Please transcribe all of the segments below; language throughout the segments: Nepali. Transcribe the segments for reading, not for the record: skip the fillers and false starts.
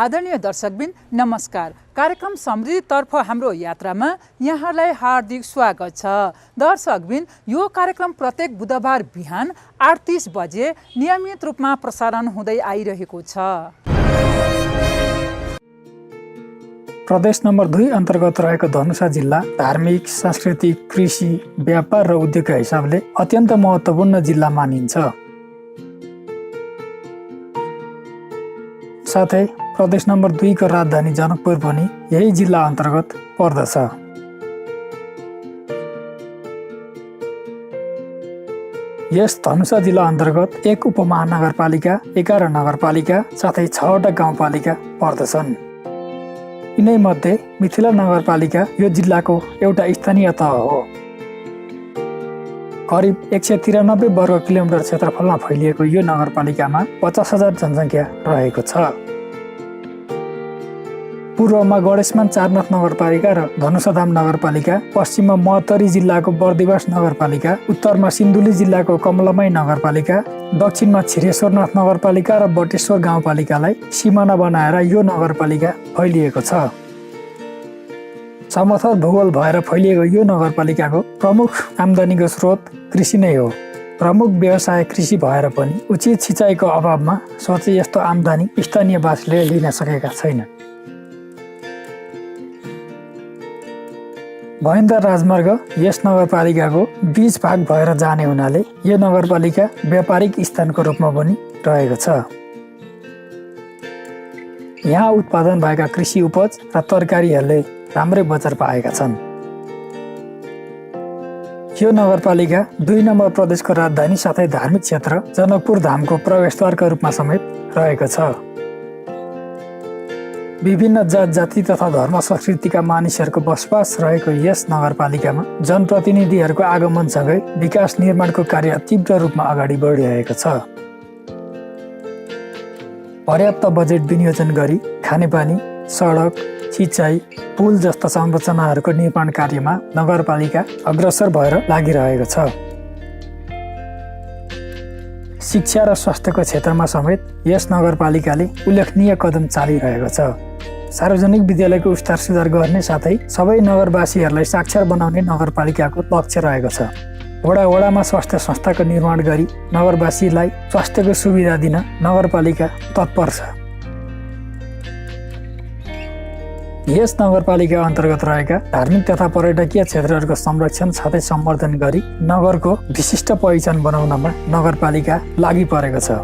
आदरणीय दर्शकबिन नमस्कार। कार्यक्रम समृद्धितर्फ हाम्रो यात्रामा यहाँलाई हार्दिक स्वागत छ। दर्शकबिन, यो कार्यक्रम प्रत्येक बुधबार बिहान 8:30 बजे नियमित रूपमा प्रसारण हुँदै आइरहेको छ। प्रदेश नम्बर 2 अन्तर्गत रहेको धनुषा जिल्ला धार्मिक, सांस्कृतिक, कृषि, व्यापार र उद्योगका हिसाबले अत्यन्त महत्त्वपूर्ण जिल्ला मानिन्छ। साथै प्रदेश नम्बर 2 को राजधानी जनकपुर पनि यही जिल्ला अन्तर्गत पर्दछ। यस धनुषा जिल्ला अन्तर्गत 1 उपमहानगरपालिका, 11 नगरपालिका साथै 6वटा गाउँपालिका पर्दछन्। यिनै मध्ये मिथिला नगरपालिका यो जिल्लाको एउटा स्थानीय तह हो। करिब 193 वर्ग किलोमिटर क्षेत्रफलमा फैलिएको यो नगरपालिकामा 50,000 जनसङ्ख्या रहेको छ। पूर्वमा गणेशमान चारनाथ नगरपालिका र धनुषाधाम नगरपालिका, पश्चिममा महोत्तरी जिल्लाको बर्दिवास नगरपालिका, उत्तरमा सिन्धुली जिल्लाको कमलामाई नगरपालिका, दक्षिणमा छिरेश्वरनाथ नगरपालिका र बटेश्वर गाउँपालिकालाई सिमाना बनाएर यो नगरपालिका फैलिएको छ। समथर भूगोल भएर फैलिएको यो नगरपालिकाको प्रमुख आम्दानीको स्रोत कृषि नै हो। प्रमुख व्यवसाय कृषि भएर पनि उचित सिँचाइको अभावमा सोचे यस्तो आम्दानी स्थानीयवासीले लिन सकेका छैन। भयन्तर राजमार्ग यस नगरपालिकाको बीच भाग भएर जाने हुनाले यो नगरपालिका व्यापारिक स्थानको रूपमा पनि रहेको छ। यहाँ उत्पादन भएका कृषि उपज र तरकारीहरूले राम्रै बजार पाएका छन्। यो नगरपालिका 2 नम्बर प्रदेशको राजधानी साथै धार्मिक क्षेत्र जनकपुर धामको प्रवेशद्वारका रूपमा समेत रहेको छ। विभिन्न जात जाति तथा धर्म संस्कृतिका मानिसहरूको बसोबास रहेको यस नगरपालिकामा जनप्रतिनिधिहरूको आगमनसँगै विकास निर्माणको कार्य तीव्र रूपमा अगाडि बढिरहेको छ। पर्याप्त बजेट विनियोजन गरी खानेपानी, सडक, सिँचाइ, पुल जस्ता संरचनाहरूको निर्माण कार्यमा नगरपालिका अग्रसर भएर लागिरहेको छ। शिक्षा र स्वास्थ्यको क्षेत्रमा समेत यस नगरपालिकाले उल्लेखनीय कदम चालिरहेको छ। सार्वजनिक विद्यालयको स्तर सुधार गर्ने साथै सबै नगरवासीहरूलाई साक्षर बनाउने नगरपालिकाको लक्ष्य रहेको छ। वडामा स्वास्थ्य संस्थाको निर्माण गरी नगरवासीलाई स्वास्थ्यको सुविधा दिन नगरपालिका तत्पर छ। यस नगरपालिका अन्तर्गत रहेका धार्मिक तथा पर्यटकीय क्षेत्रहरूको संरक्षण साथै सम्वर्धन गरी नगरको विशिष्ट पहिचान बनाउनमा नगरपालिका लागि परेको छ।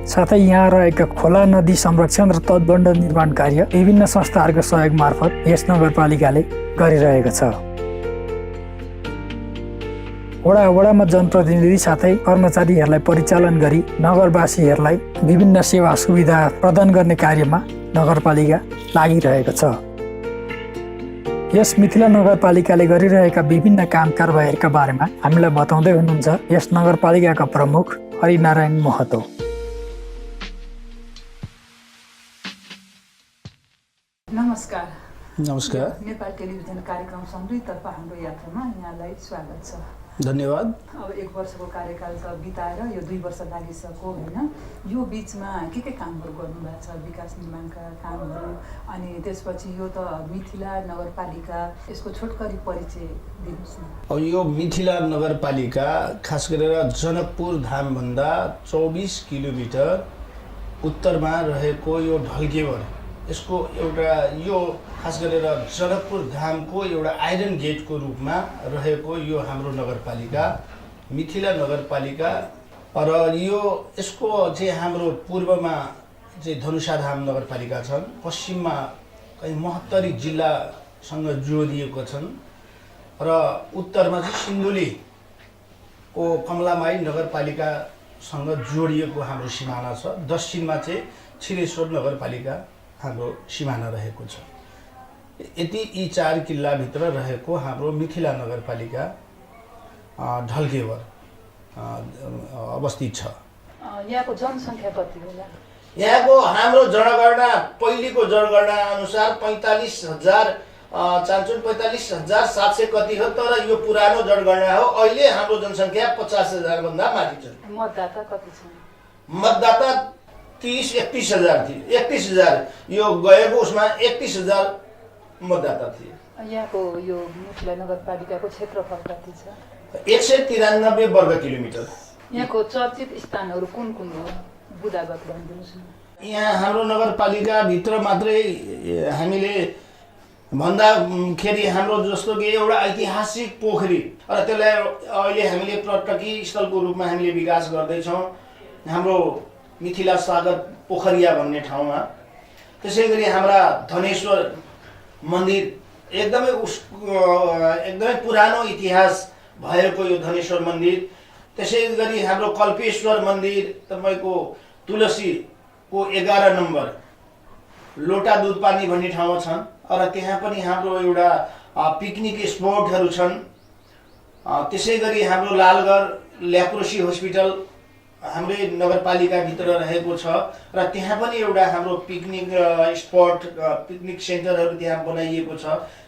साथै यहाँ रहेका खोला नदी संरक्षण र तटबन्ध निर्माण कार्य विभिन्न संस्थाहरूको सहयोग मार्फत यस नगरपालिकाले गरिरहेको छ। वडामा जनप्रतिनिधि साथै कर्मचारीहरूलाई परिचालन गरी नगरवासीहरूलाई विभिन्न सेवा सुविधा प्रदान गर्ने कार्यमा नगरपालिका लागिरहेको छ। यस मिथिला नगरपालिकाले गरिरहेका विभिन्न काम कारबाहीका बारेमा हामीलाई बताउँदै हुनुहुन्छ यस नगरपालिकाका प्रमुख हरिनारायण महतो। नमस्कार। नमस्कार। नेपाल टेलिभिजन कार्यक्रम समृद्धितर्फ हाम्रो यात्रामा यहाँलाई स्वागत छ। धन्यवाद। अब 1 वर्षको कार्यकाल त बिताएर यो 2 वर्ष लागिसक्यो होइन। यो बिचमा के कामहरू गर्नुभएको छ, विकास निर्माणका कामहरू, अनि त्यसपछि यो त मिथिला नगरपालिका, यसको छोटकरी परिचय दिनुहोस् न। अब यो मिथिला नगरपालिका खास गरेर जनकपुर धामभन्दा 24 किलोमिटर उत्तरमा रहेको यो ढल्केवर, यसको एउटा यो खास गरेर जनकपुर धामको एउटा आइरन गेटको रूपमा रहेको यो हाम्रो नगरपालिका मिथिला नगरपालिका। र यो यसको चाहिँ हाम्रो पूर्वमा चाहिँ धनुषाधाम नगरपालिका छन्, पश्चिममा कहीँ महोत्तरी जिल्लासँग जोडिएको छन् र उत्तरमा चाहिँ सिन्धुलीको कमलामाई नगरपालिकासँग जोडिएको हाम्रो सिमाना छ। दक्षिणमा चाहिँ छिरेश्वर नगरपालिका हाम्रो सिमाना रहेको छ। यति यी 4 किल्लाभित्र रहेको हाम्रो मिथिला नगरपालिका ढल्केवर अवस्थित छ। यहाँको जनसङ्ख्या कति होला? यहाँको हाम्रो जनगणना पहिलेको जनगणना अनुसार 45,700 कति हो, तर यो पुरानो जनगणना हो। अहिले हाम्रो जनसङ्ख्या 50,000 भन्दा माथि छ। मतदाता कति छ? मतदाता 30-31 हजार थिए। 31,000 यो गएको उसमा 31,000 मतदाता थिए। यहाँको यो मिथिला नगरपालिकाको क्षेत्रफल कति छ? 193 वर्ग किलोमिटर। यहाँको चर्चित स्थानहरू कुन कुन हो? बुदागत भनिदिनुहोस् न। यहाँ हाम्रो नगरपालिकाभित्र मात्रै हामीले भन्दाखेरि हाम्रो जस्तो कि एउटा ऐतिहासिक पोखरी र त्यसलाई अहिले हामीले पर्यटकीय स्थलको रूपमा हामीले विकास गर्दैछौँ हाम्रो मिथिला सागर पोखरिया भन्ने ठाउँमा। त्यसै गरी हाम्रा धनेश्वर मन्दिर एकदमै पुरानो इतिहास भएको यो धनेश्वर मन्दिर। त्यसै गरी हाम्रो कल्पेश्वर मन्दिर तपाईँको तुलसीको 11 नम्बर लोटा दुध पानी भन्ने ठाउँमा छन् र त्यहाँ पनि हाम्रो एउटा पिकनिक स्पोटहरू छन्। त्यसै गरी हाम्रो लालगढ ल्याप्रोसी हस्पिटल हाम्रै नगरपालिकाभित्र रहेको छ र त्यहाँ पनि एउटा हाम्रो पिकनिक स्पट पिकनिक सेन्टरहरू त्यहाँ बनाइएको छ,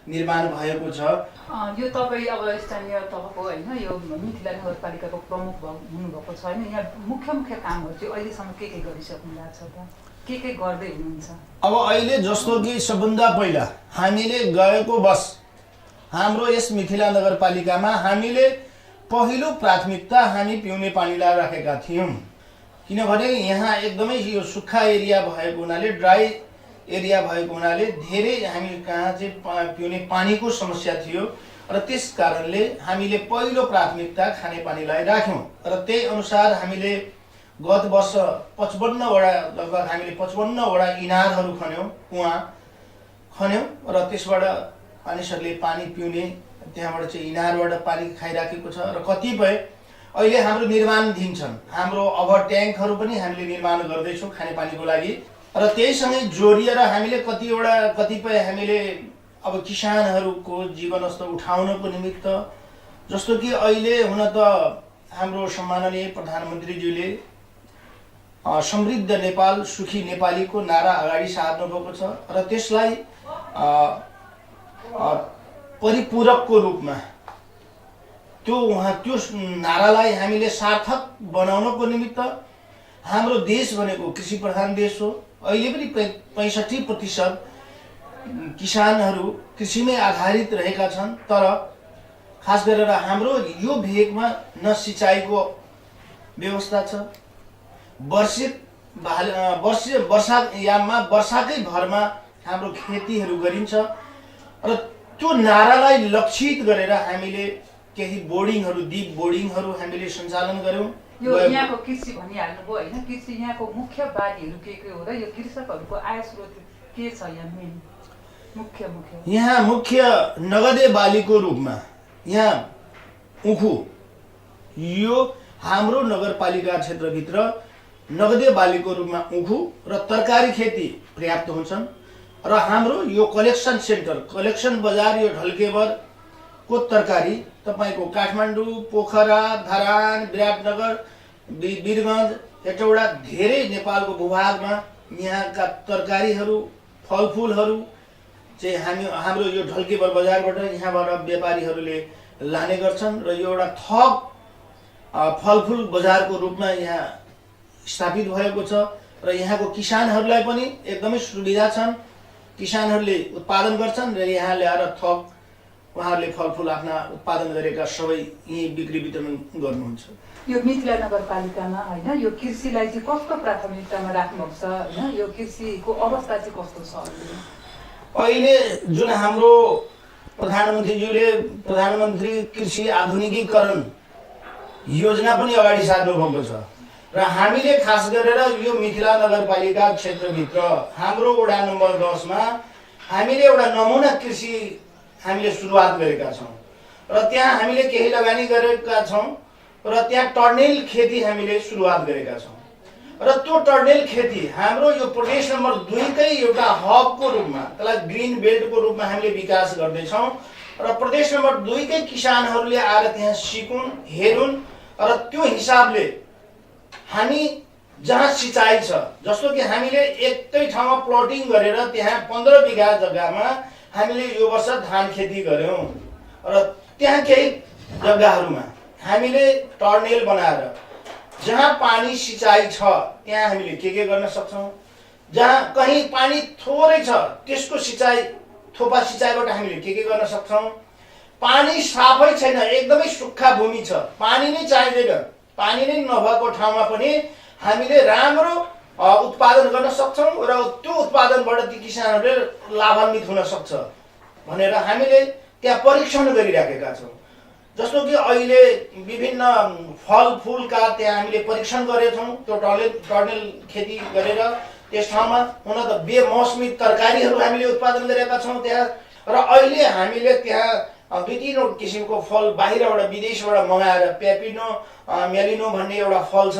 निर्माण भएको छ। यो तपाईँ अब स्थानीय तहको होइन यो मिथिला नगरपालिकाको प्रमुख हुनुभएको छ होइन, यहाँ मुख्य कामहरू चाहिँ अहिलेसम्म के गरिसक्नु भएको छ त? के गर्दै हुनुहुन्छ? अब अहिले जस्तो कि सबभन्दा पहिला हामीले गएको वर्ष हाम्रो यस मिथिला नगरपालिकामा हामीले पहिलो प्राथमिकता हामी पिउने पानीलाई राखेका थियौँ। किनभने यहाँ एकदमै यो सुक्खा एरिया भएको हुनाले, ड्राई एरिया भएको हुनाले धेरै हामी कहाँ चाहिँ पिउने पानीको समस्या थियो र त्यस कारणले हामीले पहिलो प्राथमिकता खानेपानीलाई राख्यौँ र त्यही अनुसार हामीले गत वर्ष 55वटा लगभग हामीले 55वटा इनारहरू खन्यौँ, कुवा खन्यौँ र त्यसबाट मानिसहरूले पानी पिउने त्यहाँबाट चाहिँ इनारबाट पानी खाइराखेको छ र कतिपय अहिले हाम्रो निर्माणधीन छन्। हाम्रो ओभर ट्याङ्कहरू पनि हामीले निर्माण गर्दैछौँ खानेपानीको लागि र त्यहीसँगै जोडिएर हामीले कतिपय हामीले अब किसानहरूको जीवनस्तर उठाउनको निमित्त जस्तो कि अहिले हुन त हाम्रो सम्माननीय प्रधानमन्त्रीज्यूले समृद्ध नेपाल सुखी नेपालीको नारा अगाडि सार्नु भएको छ र त्यसलाई परिपूरकको रूपमा त्यो नारालाई हामीले सार्थक बनाउनको निमित्त हाम्रो देश भनेको कृषि प्रधान देश हो। अहिले पनि 65% किसानहरू कृषिमै आधारित रहेका छन्, तर खास गरेर हाम्रो यो भेगमा न सिँचाइको व्यवस्था छ, वर्षायाममा वर्षाकै भरमा हाम्रो खेतीहरू गरिन्छ र त्यो नारालाई लक्षित गरेर हामीले केही बोर्डिङहरू दिप बोर्डिङहरू हामीले सञ्चालन गर्यौँ। यो यहाँको कृषि भनिहाल्नुभयो होइन, कृषि यहाँको मुख्य बालीहरू के हो र यो कृषकहरूको आय स्रोत के छ? यहाँ मेन मुख्य यहाँ मुख्य नगदे बालीको रूपमा यहाँ उखु, यो हाम्रो नगरपालिका क्षेत्रभित्र नगदे बालीको रूपमा उखु र तरकारी खेती पर्याप्त हुन्छन् र हाम्रो यो कलेक्सन सेन्टर कलेक्सन बजार यो ढल्केवरको तरकारी तपाईँको काठमाडौँ, पोखरा, धरान, विराटनगर, वीरगञ्ज, हेटौडा धेरै नेपालको भूभागमा यहाँका तरकारीहरू फलफुलहरू चाहिँ हाम्रो यो ढल्केवर बजारबाट यहाँबाट व्यापारीहरूले लाने गर्छन् र यो एउटा थप फलफुल बजारको रूपमा यहाँ स्थापित भएको छ र यहाँको किसानहरूलाई पनि एकदमै सुविधा छन्। किसानहरूले उत्पादन गर्छन् र यहाँ ल्याएर थप उहाँहरूले फलफुल आफ्ना उत्पादन गरेका सबै यहीँ बिक्री वितरण गर्नुहुन्छ। यो मिथिला नगरपालिकामा होइन यो कृषिलाई चाहिँ कस्तो प्राथमिकतामा राख्नुहुन्छ होइन, यो कृषिको अवस्था चाहिँ कस्तो छ? अहिले जुन हाम्रो प्रधानमन्त्रीज्यूले प्रधानमन्त्री कृषि आधुनिकीकरण योजना पनि अगाडि सार्नु भएको छ र हामीले खास गरेर यो मिथिला नगरपालिका क्षेत्रभित्र हाम्रो वडा नम्बर 10 मा हामीले एउटा नमुना कृषि हामीले सुरुवात गरेका छौँ र त्यहाँ हामीले केही लगानी गरेका छौँ र त्यहाँ टर्नेल खेती हामीले सुरुवात गरेका छौँ र त्यो टर्नेल खेती हाम्रो यो प्रदेश नम्बर 2 कै एउटा हबको रूपमा त्यसलाई ग्रिन बेल्टको रूपमा हामीले विकास गर्दैछौँ र प्रदेश नम्बर 2 कै किसानहरूले आएर त्यहाँ सिकुन् हेरुन् र त्यो हिसाबले हामी जहाँ सिँचाइ छ जस्तो कि हामीले एकै ठाउँमा प्लटिङ गरेर त्यहाँ 15 बिघा जग्गामा हामीले यो वर्ष धान खेती गर्यौं र त्यहाँ केही जग्गाहरूमा हामीले टर्नेल बनाएर जहाँ पानी सिँचाइ छ त्यहाँ हामीले के गर्न सक्छौँ, जहाँ कहीँ पानी थोरै छ त्यसको सिँचाइ थोपा सिँचाइबाट हामीले के गर्न सक्छौँ, पानी साफै छैन एकदमै सुक्खा भूमि छ पानी नै चाहिँदैन, पानी नै नभएको ठाउँमा पनि हामीले राम्रो उत्पादन गर्न सक्छौँ र त्यो उत्पादनबाट ती किसानहरूले लाभान्वित हुन सक्छ भनेर हामीले त्यहाँ परीक्षण गरिराखेका छौँ। जस्तो कि अहिले विभिन्न फलफुलका त्यहाँ हामीले परीक्षण गरेछौँ, त्यो टर्नेल खेती गरेर त्यस ठाउँमा हुन त बेमौसमी तरकारीहरू हामीले उत्पादन गरेका छौँ त्यहाँ। र अहिले हामीले त्यहाँ 2-3 किसिमको फल बाहिरबाट विदेशबाट मगाएर पेपिनो मेलिनो भन्ने एउटा फल छ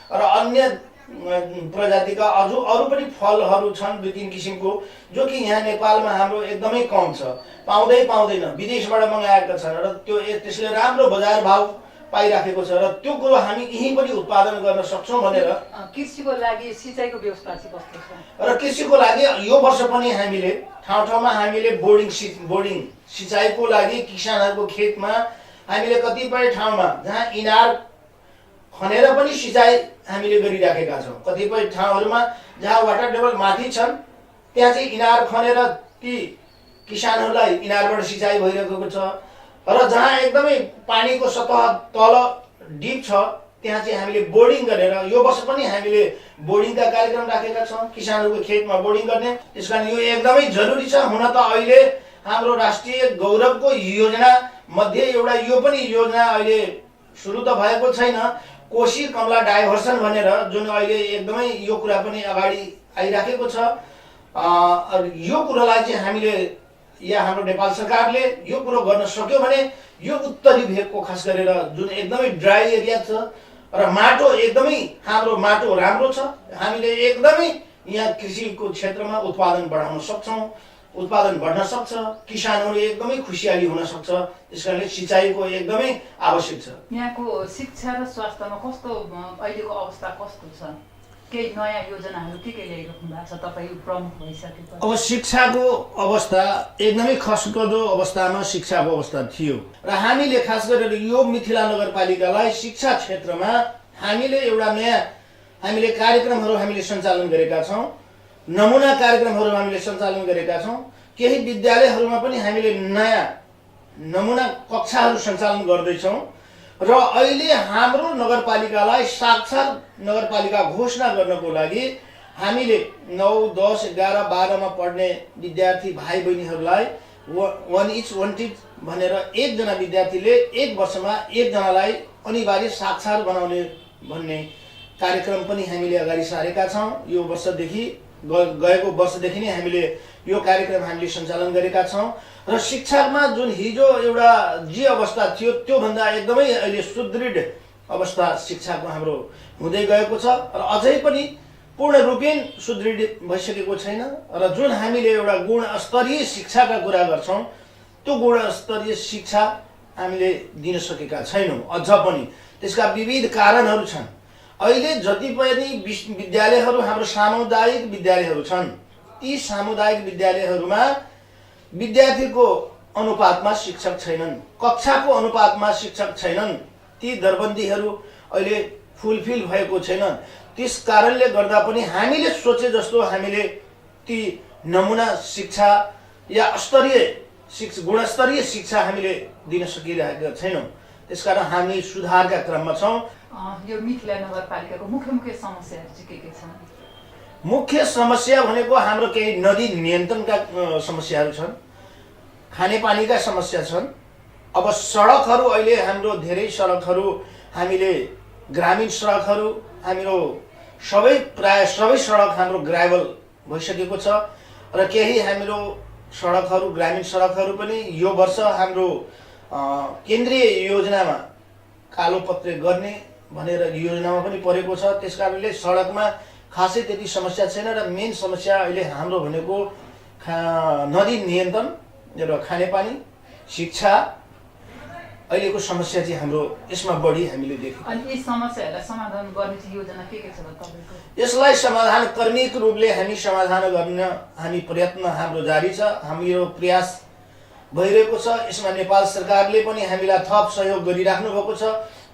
र अन्य प्रजातिका अरू पनि फलहरू छन् 2-3 किसिमको, जो कि यहाँ नेपालमा हाम्रो एकदमै कम छ, पाउँदैन, विदेशबाट मगाएका छन् र त्यसले राम्रो बजार भाव पाइराखेको छ र त्यो कुरो हामी यहीँ पनि उत्पादन गर्न सक्छौँ भनेर। कृषिको लागि सिँचाइको व्यवस्था चाहिँ कस्तो छ? र कृषिको लागि यो वर्ष पनि हामीले ठाउँमा हामीले बोर्डिङ सिँचाइको लागि किसानहरूको खेतमा हामीले कतिपय ठाउँमा जहाँ इनार खनेर पनि सिँचाइ हामीले गरिराखेका छौँ, कतिपय ठाउँहरूमा जहाँ वाटर लेभल माथि छन् त्यहाँ चाहिँ इनार खनेर ती किसानहरूलाई इनारबाट सिँचाइ भइरहेको छ र जहाँ एकदमै पानीको सतह तल डिप छ त्यहाँ चाहिँ हामीले बोर्डिङ गरेर यो वर्ष पनि हामीले बोर्डिङका कार्यक्रम राखेका छौँ, किसानहरूको खेतमा बोर्डिङ गर्ने। त्यसकारण यो एकदमै जरुरी छ। हुन त अहिले हाम्रो राष्ट्रिय गौरवको योजना मध्ये एउटा यो पनि योजना अहिले सुरु त भएको छैन, कोशी कमला डाइभर्सन भनेर, जुन अहिले एकदमै यो कुरा पनि अगाडि आइराखेको छ। यो कुरालाई चाहिँ हामीले या हाम्रो नेपाल सरकारले यो कुरो गर्न सक्यो भने यो उत्तरी भेगको खास गरेर जुन एकदमै ड्राई एरिया छ र माटो एकदमै हाम्रो माटो राम्रो छ, हामीले एकदमै यहाँ कृषिको क्षेत्रमा उत्पादन बढाउन सक्छौँ, उत्पादन बढ्न सक्छ, किसानहरू एकदमै खुसियाली हुन सक्छ। त्यसकारणले सिँचाइको एकदमै आवश्यक छ। यहाँको शिक्षा र स्वास्थ्यमा कस्तो अहिलेको अवस्था कस्तो छ? केही नयाँ योजनाहरू के ल्याइराख्नु भएको छ तपाईँ प्रमुख भइसकेपछि? अब शिक्षाको अवस्था एकदमै खस्कदो अवस्थामा शिक्षाको अवस्था थियो र हामीले खास गरेर यो मिथिला नगरपालिकालाई शिक्षा क्षेत्रमा हामीले एउटा नयाँ हामीले कार्यक्रमहरू हामीले सञ्चालन गरेका छौँ, नमुना कार्यक्रमहरू हामीले सञ्चालन गरेका छौँ। केही विद्यालयहरूमा पनि हामीले नयाँ नमुना कक्षाहरू सञ्चालन गर्दैछौँ र अहिले हाम्रो नगरपालिकालाई साक्षर नगरपालिका घोषणा गर्नको लागि हामीले 9, 10, 11, 12 मा पढ्ने विद्यार्थी भाइ बहिनीहरूलाई one each भनेर एकजना विद्यार्थीले एक वर्षमा एकजनालाई अनिवार्य साक्षर बनाउने भन्ने कार्यक्रम पनि हामीले अगाडि सारेका छौँ। यो वर्षदेखि गएको वर्षदेखि नै हामीले यो कार्यक्रम हामीले सञ्चालन गरेका छौँ र शिक्षामा जुन हिजो एउटा जे अवस्था थियो त्योभन्दा एकदमै अहिले सुदृढ अवस्था शिक्षाको हाम्रो हुँदै गएको छ र अझै पनि पूर्ण रूपेण सुदृढ भइसकेको छैन र जुन हामीले एउटा गुणस्तरीय शिक्षाका कुरा गर्छौँ त्यो गुणस्तरीय शिक्षा हामीले दिन सकेका छैनौँ अझ पनि। त्यसका विविध कारणहरू छन्। अहिले जति पनि विद्यालयहरू हाम्रो सामुदायिक विद्यालयहरू छन्, ती सामुदायिक विद्यालयहरूमा विद्यार्थीको अनुपातमा शिक्षक छैनन्, कक्षाको अनुपातमा शिक्षक छैनन्, ती दरबन्दीहरू अहिले फुलफिल भएको छैनन्। त्यस कारणले गर्दा पनि हामीले सोचे जस्तो हामीले ती नमुना शिक्षा या गुणस्तरीय शिक्षा हामीले दिन सकिरहेका छैनौँ। त्यसकारण हामी सुधारका क्रममा छौँ। यो मिथिला नगरपालिकाको मुख्य समस्याहरू चाहिँ के छन्? मुख्य समस्या भनेको हाम्रो केही नदी नियन्त्रणका समस्याहरू छन्, खानेपानीका समस्या छन्। अब सडकहरू अहिले हाम्रो धेरै सडकहरू हामीले ग्रामीण सडकहरू हाम्रो प्राय सबै सडक हाम्रो ग्राभल भइसकेको छ र केही हाम्रो सडकहरू ग्रामीण सडकहरू पनि यो वर्ष हाम्रो केन्द्रीय योजनामा कालोपत्रे गर्ने भनेर योजनामा पनि परेको छ। त्यसकारणले सडकमा खासै त्यति समस्या छैन र मेन समस्या अहिले हाम्रो भनेको नदी नियन्त्रण र खानेपानी शिक्षा अहिलेको समस्या चाहिँ हाम्रो यसमा बढी हामीले देख्यौँ। अनि यी समस्याहरूलाई समाधान गर्ने चाहिँ योजना के छ तपाईँको? यसलाई समाधान कर्मिक रूपले हामी समाधान गर्न हामी प्रयत्न हाम्रो जारी छ, हाम्रो प्रयास भइरहेको छ। यसमा नेपाल सरकारले पनि हामीलाई थप सहयोग गरिराख्नु भएको छ।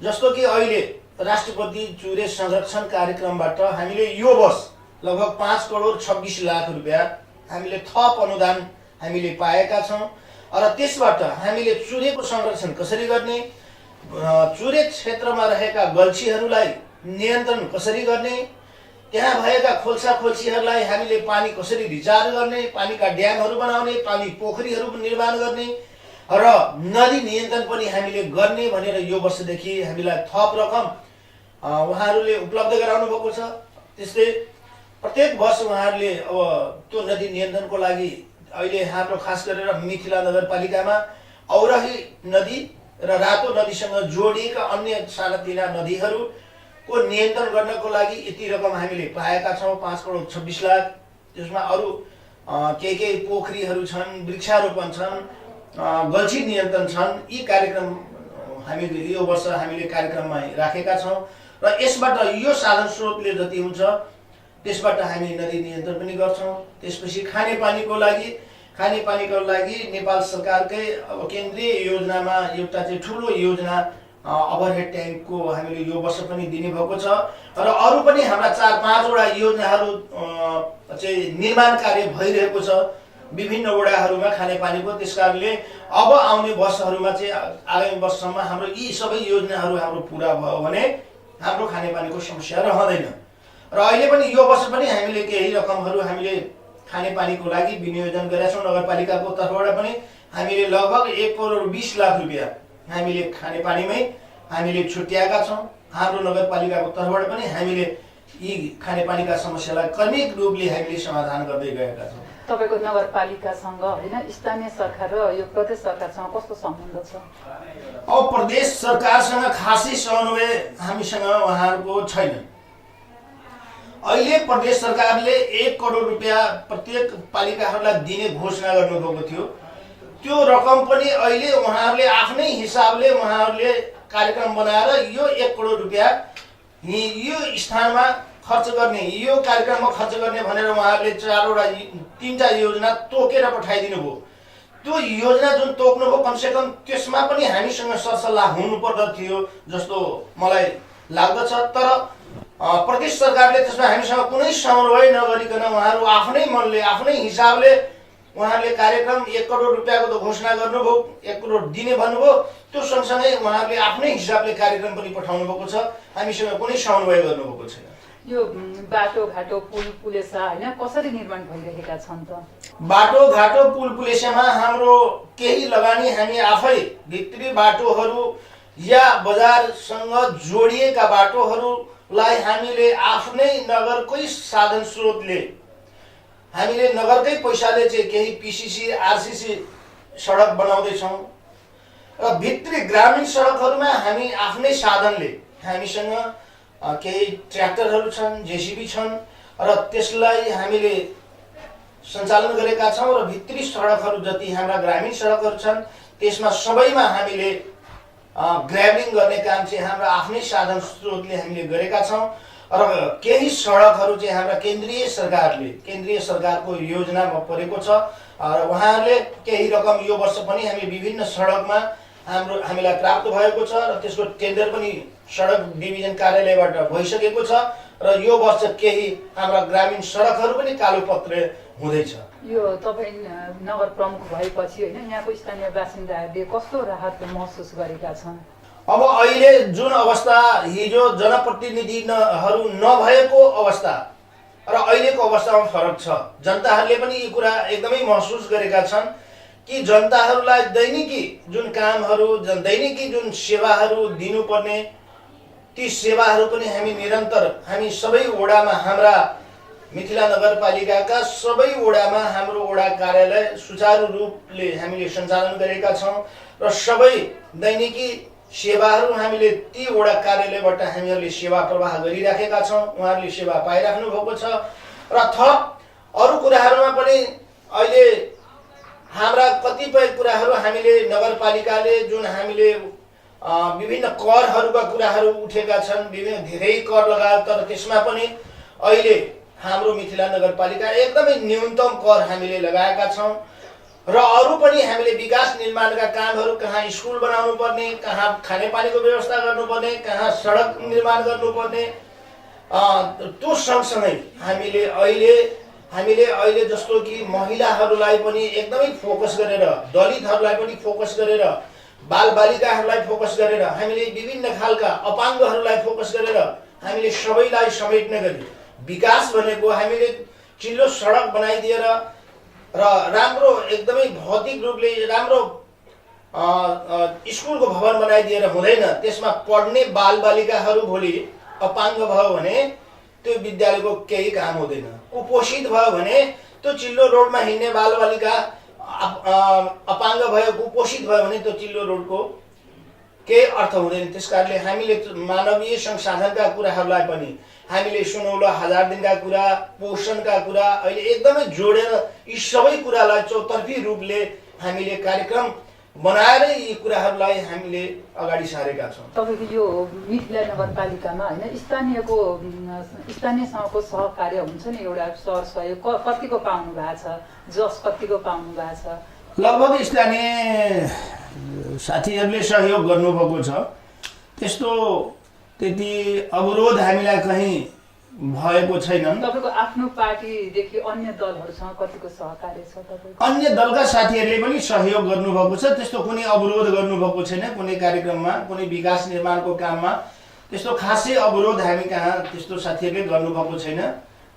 जस्तो कि अहिले राष्ट्रपति चुरे संरक्षण कार्यक्रमबाट हामीले यो वर्ष लगभग 5 करोड 26 लाख रुपियाँ हामीले थप अनुदान हामीले पाएका छौँ र त्यसबाट हामीले चुरेको संरक्षण कसरी गर्ने, चुरे क्षेत्रमा रहेका गल्छीहरूलाई नियन्त्रण कसरी गर्ने, त्यहाँ भएका खोल्सा खोल्सीहरूलाई हामीले पानी कसरी रिचार्ज गर्ने, पानीका ड्यामहरू बनाउने, पानी पोखरीहरू निर्माण गर्ने र नदी नियन्त्रण पनि हामीले गर्ने भनेर यो वर्षदेखि हामीलाई थप रकम उहाँहरूले उपलब्ध गराउनु भएको छ। त्यस्तै प्रत्येक वर्ष उहाँहरूले अब त्यो नदी नियन्त्रणको लागि अहिले हाम्रो खास गरेर मिथिला नगरपालिकामा औरही नदी र रातो नदीसँग जोडिएका अन्य सानातिना नदीहरूको नियन्त्रण गर्नको लागि यति रकम हामीले पाएका छौँ, 5 करोड 26 लाख। त्यसमा अरू केही पोखरीहरू छन्, वृक्षारोपण छन्, गल्छी नियन्त्रण छन्। यी कार्यक्रम हामीले यो वर्ष हामीले कार्यक्रममा राखेका छौँ र यसबाट यो साधन स्रोतले जति हुन्छ त्यसबाट हामी नदी नियन्त्रण पनि गर्छौँ। त्यसपछि खानेपानीको लागि नेपाल सरकारकै अब केन्द्रीय योजनामा एउटा चाहिँ ठुलो योजना ओभरहेड ट्याङ्कको हामीले यो वर्ष पनि दिने भएको छ र अरू पनि हाम्रा 4-5 वटा योजनाहरू चाहिँ निर्माण कार्य भइरहेको छ विभिन्न वडाहरूमा खानेपानीको। त्यसकारणले अब आउने वर्षहरूमा चाहिँ आगामी वर्षसम्म हाम्रो यी सबै योजनाहरू हाम्रो पुरा भयो भने हाम्रो खानेपानीको समस्या रहँदैन। र अहिले पनि यो वर्ष पनि हामीले केही रकमहरू हामीले खानेपानीको लागि विनियोजन गरेका छौँ। नगरपालिकाको तर्फबाट पनि हामीले लगभग 1 करोड 20 लाख रुपियाँ हामीले खानेपानीमै हामीले छुट्याएका छौँ। हाम्रो नगरपालिकाको तर्फबाट पनि हामीले यी खानेपानीका समस्यालाई क्रमिक रूपले हामीले समाधान गर्दै गएका छौँ। तपाईँको नगरपालिकासँग होइन स्थानीय सरकार र यो प्रदेश सरकारसँग कस्तो सम्बन्ध छ? अब प्रदेश सरकारसँग खासै समन्वय हामीसँग उहाँहरूको छैन। अहिले प्रदेश सरकारले 1 करोड रुपियाँ प्रत्येक पालिकाहरूलाई दिने घोषणा गर्नुभएको थियो। त्यो रकम पनि अहिले उहाँहरूले आफ्नै हिसाबले उहाँहरूले कार्यक्रम बनाएर यो 1 करोड रुपियाँ यो स्थानमा खर्च गर्ने, यो कार्यक्रममा खर्च गर्ने भनेर उहाँहरूले 3टा योजना तोकेर पठाइदिनु भयो। त्यो योजना जुन तोक्नुभयो कमसेकम त्यसमा पनि हामीसँग सरसल्लाह हुनुपर्दथ्यो जस्तो मलाई लाग्दछ। तर प्रदेश सरकारले त्यसमा हामीसँग कुनै समन्वय नगरिकन उहाँहरू आफ्नै मनले आफ्नै हिसाबले उहाँहरूले कार्यक्रम 1 करोड रुपियाँको त घोषणा गर्नुभयो, 1 करोड दिने भन्नुभयो। त्यो सँगसँगै उहाँहरूले आफ्नै हिसाबले कार्यक्रम पनि पठाउनु भएको छ, हामीसँग कुनै समन्वय गर्नुभएको छैन। यो बाटोघाटो पुल पुलेसा होइन कसरी निर्माण भइरहेका छन् त? बाटोघाटो पुल पुलेसामा हाम्रो केही लगानी हामी आफै भित्री बाटोहरू या बजारसँग जोडिएका बाटोहरूलाई हामीले आफ्नै नगरकै साधन स्रोतले हामीले नगरकै पैसाले चाहिँ केही पिसिसी आरसिसी सडक बनाउँदैछौँ र भित्री ग्रामीण सडकहरूमा हामी आफ्नै साधनले हामीसँग केही ट्र्याक्टरहरू छन्, जेसिबी छन् र त्यसलाई हामीले सञ्चालन गरेका छौँ र भित्री सडकहरू जति हाम्रा ग्रामीण सडकहरू छन् त्यसमा सबैमा हामीले ग्राभलिङ गर्ने काम चाहिँ हाम्रो आफ्नै साधन स्रोतले हामीले गरेका छौँ र केही सडकहरू चाहिँ हाम्रा केन्द्रीय सरकारको योजनामा परेको छ र उहाँहरूले केही रकम यो वर्ष पनि हामी विभिन्न सडकमा हामीलाई प्राप्त भएको छ र त्यसको टेन्डर पनि सडक डिभिजन कार्यालयबाट भइसकेको छ र यो वर्ष केही हाम्रा ग्रामीण सडकहरू पनि कालोपत्र हुँदैछ। यो तपाईँ नगर प्रमुख भएपछि होइन यहाँको स्थानीय बासिन्दाहरूले कस्तो राहत महसुस गरेका छन्? अब अहिले जुन अवस्था हिजो जनप्रतिनिधिहरू नभएको अवस्था र अहिलेको अवस्थामा फरक छ। जनताहरूले पनि यी कुरा एकदमै महसुस गरेका छन् कि जनताहरूलाई दैनिकी जुन कामहरू दैनिकी जुन सेवाहरू दिनुपर्ने ती सेवाहरू पनि हामी निरन्तर हामी सबै वडामा हाम्रा मिथिला नगरपालिकाका सबै वडामा हाम्रो वडा कार्यालय सुचारू रूपले हामीले सञ्चालन गरेका छौँ र सबै दैनिकी सेवाहरू हामीले ती वडा कार्यालयबाट हामीहरूले सेवा प्रवाह गरिराखेका छौँ। उहाँहरूले सेवा पाइराख्नु भएको छ र थप अरू कुराहरूमा पनि अहिले हाम्रा कतिपय कुराहरू हामीले नगरपालिकाले जुन हामीले विभिन्न करहरूका कुराहरू उठेका छन्, विभिन्न धेरै कर लगायो तर त्यसमा पनि अहिले हाम्रो मिथिला नगरपालिका एकदमै न्यूनतम कर हामीले लगाएका छौँ र अरू पनि पनि हामीले विकास निर्माणका कामहरू कहाँ स्कुल बनाउनु पर्ने, कहाँ खानेपानीको व्यवस्था गर्नुपर्ने, कहाँ सडक निर्माण गर्नुपर्ने, त्यो सँगसँगै हामीले अहिले जस्तो कि महिलाहरूलाई पनि एकदमै फोकस गरेर, दलितहरूलाई पनि फोकस गरेर, बालबालिकाहरूलाई फोकस गरेर, हामीले विभिन्न खालका अपाङ्गहरूलाई फोकस गरेर हामीले सबैलाई समेट्ने गरी विकास भनेको हामीले चिल्लो सडक बनाइदिएर र राम्रो एकदमै भौतिक रूपले राम्रो स्कुलको भवन बनाइदिएर हुँदैन। त्यसमा पढ्ने बालबालिकाहरू भोलि अपाङ्ग भयो भने त्यो विद्यालयको केही काम हुँदैन। कुपोषित भयो भने त्यो चिल्लो रोडमा हिँड्ने बालबालिका अपाङ्ग भयो, कुपोषित भयो भने त्यो चिल्लो रोडको केही अर्थ हुँदैन। त्यसकारणले हामीले मानवीय संसाधनका कुराहरूलाई पनि हामीले सुनौलो 1000 दिनका कुरा, पोषणका कुरा अहिले एकदमै जोडेर यी सबै कुरालाई चौतर्फी रूपले हामीले कार्यक्रम बनाएर यी कुराहरूलाई हामीले अगाडि सारेका छौँ। तपाईँको यो मिथिला नगरपालिकामा होइन स्थानीयसँगको सहकार्य हुन्छ नि, एउटा सर सहयोग कतिको पाउनु भएको छ, जस कतिको पाउनु भएको छ? लगभग स्थानीय साथीहरूले सहयोग गर्नुभएको छ। त्यस्तो त्यति अवरोध हामीलाई कहीँ भएको छैनन्। तपाईँको आफ्नो पार्टीदेखि अन्य दलहरूसँग कतिको सहकार्य छ तपाईँको? अन्य दलका साथीहरूले पनि सहयोग गर्नुभएको छ। त्यस्तो कुनै अवरोध गर्नुभएको छैन। कुनै कार्यक्रममा, कुनै विकास निर्माणको काममा त्यस्तो खासै अवरोध हामी कहाँ त्यस्तो साथीहरूले गर्नुभएको छैन।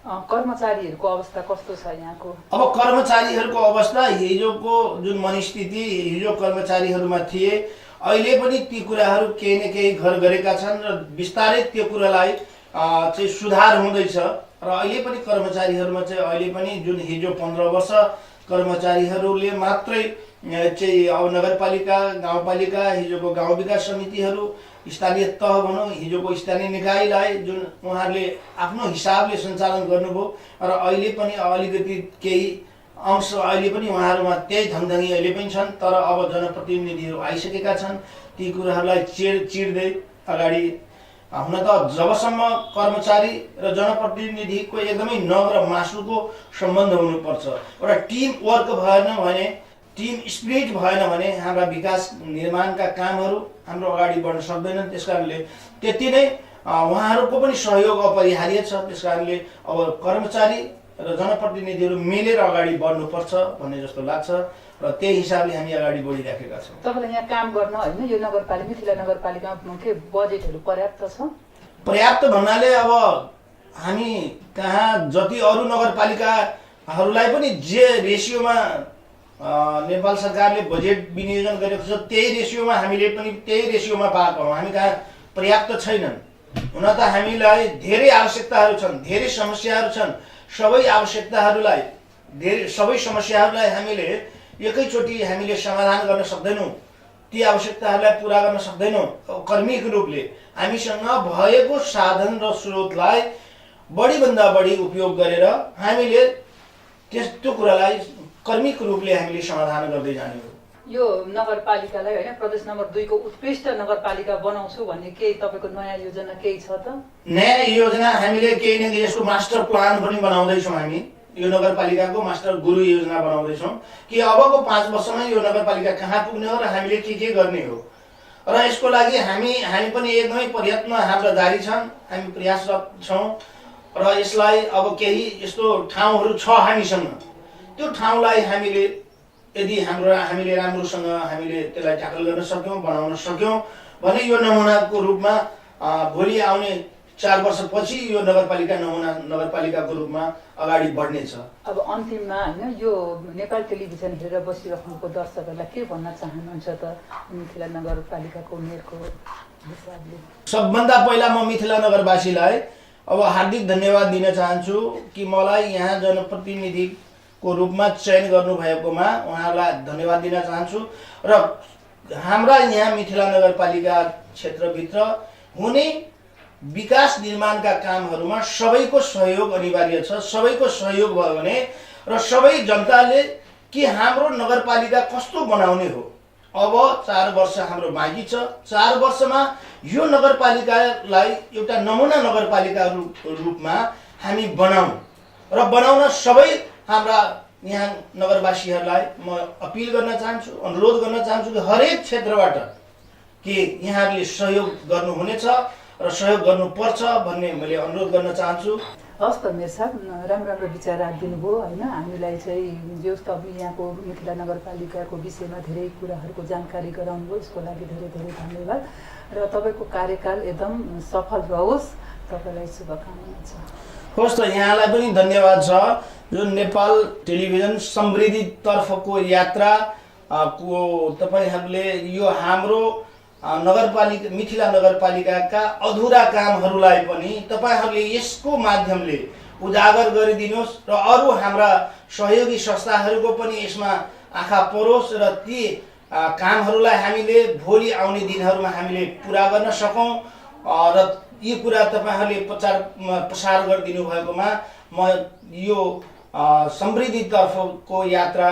कर्मचारीहरूको अवस्था कस्तो छ यहाँको? अब कर्मचारीहरूको अवस्था हिजोको जुन मनस्थिति हिजो कर्मचारीहरूमा थिए, अहिले पनि ती कुराहरू केही न केही घर गरेका छन् र बिस्तारै त्यो कुरालाई चाहिँ सुधार हुँदैछ। र अहिले पनि कर्मचारीहरूमा चाहिँ अहिले पनि जुन हिजो 15 वर्ष कर्मचारीहरूले मात्रै चाहिँ अब नगरपालिका, गाउँपालिका, हिजोको गाउँ विकास समितिहरू, स्थानीय तह भनौँ, हिजोको स्थानीय निकायलाई जुन उहाँहरूले आफ्नो हिसाबले सञ्चालन गर्नुभयो र अहिले पनि अलिकति केही अंश अहिले पनि उहाँहरूमा त्यही ढङढङी अहिले पनि छन्। तर अब जनप्रतिनिधिहरू आइसकेका छन्। ती कुराहरूलाई चिर्दै अगाडि हुन त जबसम्म कर्मचारी र जनप्रतिनिधिको एकदमै नग र मासुको सम्बन्ध हुनुपर्छ, एउटा टिम वर्क भएन भने, टिम स्पिरिट भएन भने हाम्रा विकास निर्माणका कामहरू हाम्रो अगाडि बढ्न सक्दैनन्। त्यसकारणले त्यति नै उहाँहरूको पनि सहयोग अपरिहार्य छ। त्यसकारणले अब कर्मचारी र जनप्रतिनिधिहरू मिलेर अगाडि बढ्नुपर्छ भन्ने जस्तो लाग्छ र त्यही हिसाबले हामी अगाडि बढिराखेका छौँ। तपाईँलाई यहाँ काम गर्न होइन यो नगरपालिका मिथिला नगरपालिकामा के बजेटहरू पर्याप्त छ? पर्याप्त भन्नाले अब हामी कहाँ जति अरू नगरपालिकाहरूलाई पनि जे रेसियोमा नेपाल सरकारले बजेट विनियोजन गरेको छ त्यही रेसियोमा हामीले पनि त्यही रेसियोमा पाएको हौँ। हामी कहाँ पर्याप्त छैनन्। हुन त हामीलाई धेरै आवश्यकताहरू छन्, धेरै समस्याहरू छन्। सबै समस्याहरूलाई हामीले एकैचोटि हामीले समाधान गर्न सक्दैनौँ। ती आवश्यकताहरूलाई पुरा गर्न सक्दैनौँ। कर्मिक रूपले हामीसँग भएको साधन र स्रोतलाई बढीभन्दा बढी उपयोग गरेर हामीले त्यो कुरालाई कर्मिक रूपले हामीले समाधान गर्दै जाने हो। यो नगरपालिकालाई होइन प्रदेश नम्बर 2 को उत्कृष्ट नगरपालिका बनाउँछु भन्ने केही तपाईँको नयाँ योजना केही छ त? नयाँ योजना हामीले केही न केही यसको मास्टर प्लान पनि बनाउँदैछौँ। हामी यो नगरपालिकाको मास्टर गुरु योजना बनाउँदैछौँ कि अबको 5 वर्षमा यो नगरपालिका कहाँ पुग्ने हो र हामीले के गर्ने हो। र यसको लागि हामी पनि एकदमै प्रयत्न हाम्रा जारी छन्। हामी प्रयासरत छौँ र यसलाई अब केही यस्तो ठाउँहरू छ हामीसँग। त्यो ठाउँलाई हामीले यदि हामीले राम्रोसँग हामीले त्यसलाई ट्याकल गर्न सक्यौँ, बनाउन सक्यौँ भने यो नमुनाको रूपमा भोलि आउने 4 वर्षपछि यो नगरपालिका नमुना नगरपालिकाको रूपमा अगाडि बढ्नेछ। अब अन्तिममा होइन यो नेपाल टेलिभिजन हेरेर बसिराख्नुको दर्शकहरूलाई के भन्न चाहनुहुन्छ त मिथिला नगरपालिकाको मेयरको हिसाबले? सबभन्दा पहिला म मिथिला नगरवासीलाई अब हार्दिक धन्यवाद दिन चाहन्छु कि मलाई यहाँ जनप्रतिनिधिको रूपमा चयन गर्नुभएकोमा उहाँलाई धन्यवाद दिन चाहन्छु। र हाम्रा यहाँ मिथिला नगरपालिका क्षेत्रभित्र हुने विकास निर्माणका कामहरूमा सबैको सहयोग अनिवार्य छ। सबैको सहयोग भयो भने र सबै जनताले कि हाम्रो नगरपालिका कस्तो बनाउने हो। अब 4 वर्ष हाम्रो बाँकी छ। 4 वर्षमा यो नगरपालिकालाई एउटा नमुना नगरपालिका रूपमा हामी बनाउँ र बनाउन सबै हाम्रा यहाँ नगरवासीहरूलाई म अपिल गर्न चाहन्छु, अनुरोध गर्न चाहन्छु कि हरेक क्षेत्रबाट के यहाँहरूले सहयोग गर्नुहुनेछ र सहयोग गर्नुपर्छ भन्ने मैले अनुरोध गर्न चाहन्छु। हस् त मेरो साहब, राम्रो राम्रो विचार राखिदिनु भयो होइन। हामीलाई चाहिँ जो तपाईँ यहाँको मिथिला नगरपालिकाको विषयमा धेरै कुराहरूको जानकारी गराउनु भयो, यसको लागि धेरै धेरै धन्यवाद र तपाईँको कार्यकाल एकदम सफल रहोस्। तपाईँलाई शुभकामना छ। होस् त, यहाँलाई पनि धन्यवाद छ। जुन नेपाल टेलिभिजन समृद्धितर्फको यात्रा को तपाईँहरूले यो हाम्रो नगरपालिका मिथिला नगरपालिकाका अधुरा कामहरूलाई पनि तपाईँहरूले यसको माध्यमले उजागर गरिदिनुहोस् र अरू हाम्रा सहयोगी संस्थाहरूको पनि यसमा आँखा परोस् र ती कामहरूलाई हामीले भोलि आउने दिनहरूमा हामीले पुरा गर्न सकौँ र यी कुरा तपाईँहरूले प्रसार गरिदिनु भएकोमा म यो समृद्धितर्फको यात्रा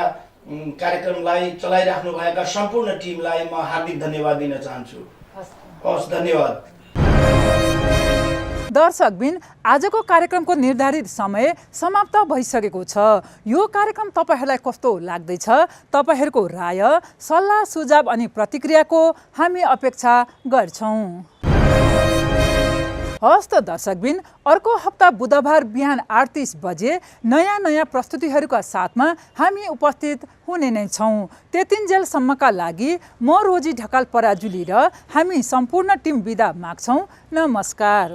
कार्यक्रमलाई चलाइराख्नुभएका सम्पूर्ण टिमलाई म हार्दिक धन्यवाद दिन चाहन्छु। हस्, धन्यवाद। दर्शकबिन, आजको कार्यक्रमको निर्धारित समय समाप्त भइसकेको छ। यो कार्यक्रम तपाईँहरूलाई कस्तो लाग्दैछ? तपाईँहरूको राय, सल्लाह, सुझाव अनि प्रतिक्रियाको हामी अपेक्षा गर्छौँ। हस् त दर्शकबिन, अर्को हप्ता बुधबार बिहान 8:30 बजे नयाँ प्रस्तुतिहरूका साथमा हामी उपस्थित हुने नै छौँ। त्यतिन्जेलसम्मका लागि म रोजी ढकाल पराजुली र हामी सम्पूर्ण टिम बिदा माग्छौँ। नमस्कार।